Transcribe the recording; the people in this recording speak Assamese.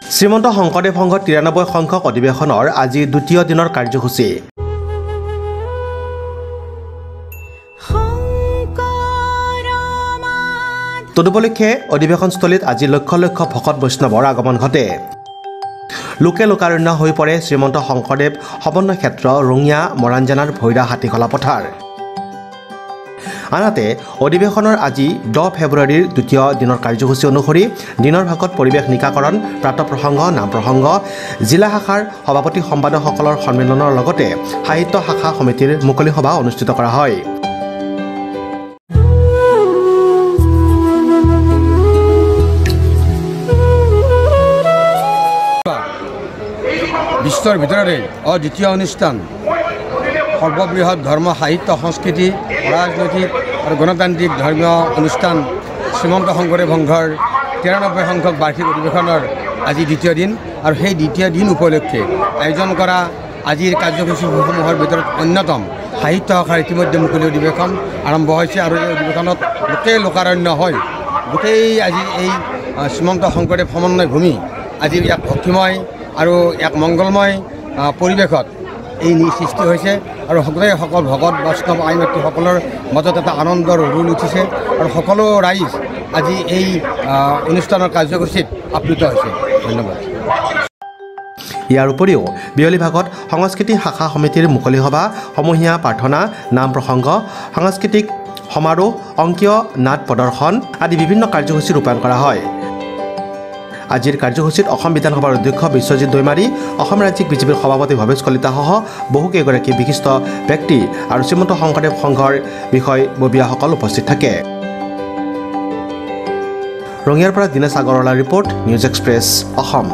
শ্ৰীমন্ত শংকৰদেৱ সংঘৰ 93 সংখ্যক অধিৱেশনৰ আজি দ্বিতীয় দিনৰ কাৰ্যসূচী। তদুপলক্ষে অধিৱেশনস্থলীত আজি লক্ষ লক্ষ ভকত বৈষ্ণৱৰ আগমন ঘটে। লোকে লোকাৰণ্য হৈ পৰে শ্ৰীমন্ত শংকৰদেৱ সমন্বয় ক্ষেত্ৰ ৰঙিয়া মৰাণজানাৰ ভৈৰা হাতীখলা পথাৰ। আনহাতে অধিৱেশনৰ আজি 10 ফেব্ৰুৱাৰীৰ দ্বিতীয় দিনৰ কাৰ্যসূচী অনুসৰি দিনৰ ভাগত পৰিৱেশ নিকাকৰণ, প্ৰাতঃপ্ৰসংগ, নাম প্ৰসংগ, জিলা শাখাৰ সভাপতি সম্পাদকসকলৰ সন্মিলনৰ লগতে সাহিত্য শাখা সমিতিৰ মুকলি সভা অনুষ্ঠিত কৰা হয়। বিশ্বৰ ভিতৰতে অদ্বিতীয় অনুষ্ঠান সৰ্ববৃহৎ ধৰ্ম সাহিত্য সংস্কৃতি ৰাজনৈতিক আৰু গণতান্ত্ৰিক ধৰ্মীয় অনুষ্ঠান শ্ৰীমন্ত শংকৰদেৱ সংঘৰ 93 সংখ্যক বাৰ্ষিক অধিৱেশনৰ আজি দ্বিতীয় দিন আৰু সেই দ্বিতীয় দিন উপলক্ষে আয়োজন কৰা আজিৰ কাৰ্যসূচীসমূহৰ ভিতৰত অন্যতম সাহিত্য শাখাৰ ইতিমধ্যে মুকলি অধিৱেশন আৰম্ভ হৈছে আৰু এই অধিৱেশনত লোকে লোকাৰণ্য হয়। গোটেই আজি এই শ্ৰীমন্ত শংকৰদেৱ সমন্বয় ভূমি আজি এক ভক্তিময় আৰু এক মংগলময় পৰিৱেশত এই সৃষ্টি হৈছে আৰু সকল ভকত বৈষ্ণৱ আই মাতৃসকলৰ মাজত এটা আনন্দৰ ৰোল উঠিছে আৰু সকলো ৰাইজ আজি এই অনুষ্ঠানৰ কাৰ্যসূচীত আপ্লুত হৈছে। ধন্যবাদ। ইয়াৰ উপৰিও বিয়লি ভাগত সংস্কৃতি শাখা সমিতিৰ মুকলি সভা, সমূহীয়া প্ৰাৰ্থনা, নাম প্ৰসংগ, সাংস্কৃতিক সমাৰোহ, অংকীয় নাট প্ৰদৰ্শন আদি বিভিন্ন কাৰ্যসূচী ৰূপায়ণ কৰা হয়। আজিৰ কাৰ্যসূচীত অসম বিধানসভাৰ অধ্যক্ষ বিশ্বজিৎ দৈমাৰী, অসম ৰাজ্যিক বিজেপিৰ সভাপতি ভৱেশ কলিতাসহ বহুকেইগৰাকী বিশিষ্ট ব্যক্তি আৰু শ্ৰীমন্ত শংকৰদেৱ সংঘৰ বিষয়ববীয়াসকল উপস্থিত থাকে। ৰঙিয়াৰ পৰা দিনেশ আগৰৱালাৰ ৰিপৰ্ট, নিউজ এক্সপ্ৰেছ অসম।